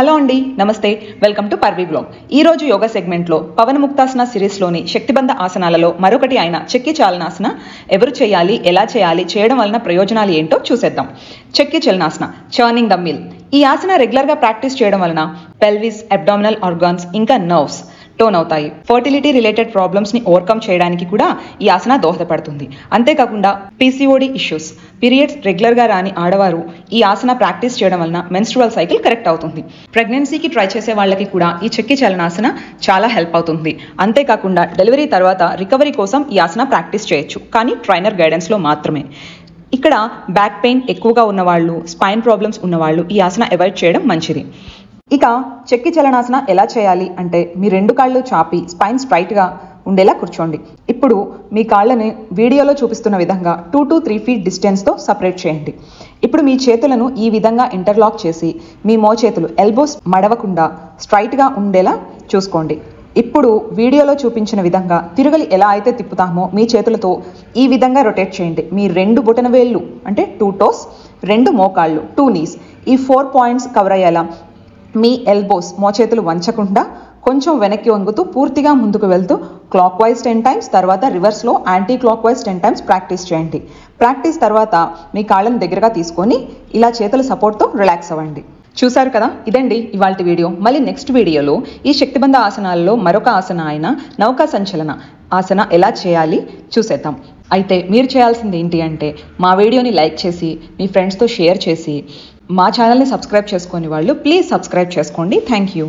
Hello అండి, నమస్తే. Welcome to Parvi blog. ఈ రోజు యోగా సెగ్మెంట్లో పవన ముక్తాసన సిరీస్లోని శక్తిబంధ ఆసనాలలో మరొకటి అయిన చెక్కి చాలనాసన ఎవరు చేయాలి, ఎలా చేయాలి, చేయడం వలన ప్రయోజనాలు ఏంటో చూసేద్దాం. చెక్కి చలనాసన, చర్నింగ్ ద మిల్. ఈ ఆసన రెగ్యులర్గా ప్రాక్టీస్ చేయడం వలన పెల్విస్, అబ్డామినల్ ఆర్గాన్స్ ఇంకా నర్వ్స్ టోన్ అవుతాయి. ఫర్టిలిటీ రిలేటెడ్ ప్రాబ్లమ్స్ ని ఓవర్కమ్ చేయడానికి కూడా ఈ ఆసన దోహదపడుతుంది. అంతేకాకుండా పీసీఓడి ఇష్యూస్, పీరియడ్స్ రెగ్యులర్ గా రాని ఆడవారు ఈ ఆసన ప్రాక్టీస్ చేయడం వలన మెన్స్ట్రువల్ సైకిల్ కరెక్ట్ అవుతుంది. ప్రెగ్నెన్సీకి ట్రై చేసే వాళ్ళకి కూడా ఈ చెక్కి చలనాసన చాలా హెల్ప్ అవుతుంది. అంతేకాకుండా డెలివరీ తర్వాత రికవరీ కోసం ఈ ఆసన ప్రాక్టీస్ చేయొచ్చు, కానీ ట్రైనర్ గైడెన్స్ లో మాత్రమే. ఇక్కడ బ్యాక్ పెయిన్ ఎక్కువగా ఉన్నవాళ్ళు, స్పైన్ ప్రాబ్లమ్స్ ఉన్నవాళ్ళు ఈ ఆసన అవాయిడ్ చేయడం మంచిది. ఇక చెక్కి చలనాసన ఎలా చేయాలి అంటే, మీ రెండు కాళ్ళు చాపి స్పైన్ స్ట్రైట్గా ఉండేలా కూర్చోండి. ఇప్పుడు మీ కాళ్ళని వీడియోలో చూపిస్తున్న విధంగా 2 to 3 feet డిస్టెన్స్తో సపరేట్ చేయండి. ఇప్పుడు మీ చేతులను ఈ విధంగా ఇంటర్లాక్ చేసి మీ మోచేతులు ఎల్బోస్ మడవకుండా స్ట్రైట్గా ఉండేలా చూసుకోండి. ఇప్పుడు వీడియోలో చూపించిన విధంగా తిరగలి ఎలా అయితే తిప్పుతామో మీ చేతులతో ఈ విధంగా రొటేట్ చేయండి. మీ రెండు బొటన వేళ్ళు అంటే 2 toes, రెండు మోకాళ్ళు 2 knees, ఈ 4 points కవర్ అయ్యేలా మీ ఎల్బోస్ మోచేతులు వంచకుండా కొంచెం వెనక్కి వంగుతూ పూర్తిగా ముందుకు వెళ్తూ క్లాక్ వైజ్ 10 times, తర్వాత రివర్స్లో anti clock wise 10 times practice చేయండి. ప్రాక్టీస్ తర్వాత మీ కాళ్ళని దగ్గరగా తీసుకొని ఇలా చేతుల సపోర్ట్తో రిలాక్స్ అవ్వండి. చూసారు కదా, ఇదండి ఇవాల్టి వీడియో. మళ్ళీ నెక్స్ట్ వీడియోలో ఈ శక్తిబంధ ఆసనాల్లో మరొక ఆసన అయిన నౌకా సంచలన ఆసన ఎలా చేయాలి చూసేద్దాం. అయితే మీరు చేయాల్సింది ఏంటి అంటే, మా వీడియోని లైక్ చేసి మీ ఫ్రెండ్స్తో షేర్ చేసి మా ఛానల్ని సబ్స్క్రైబ్ చేసుకొని వాళ్ళు ప్లీజ్ సబ్స్క్రైబ్ చేసుకోండి. Thank you.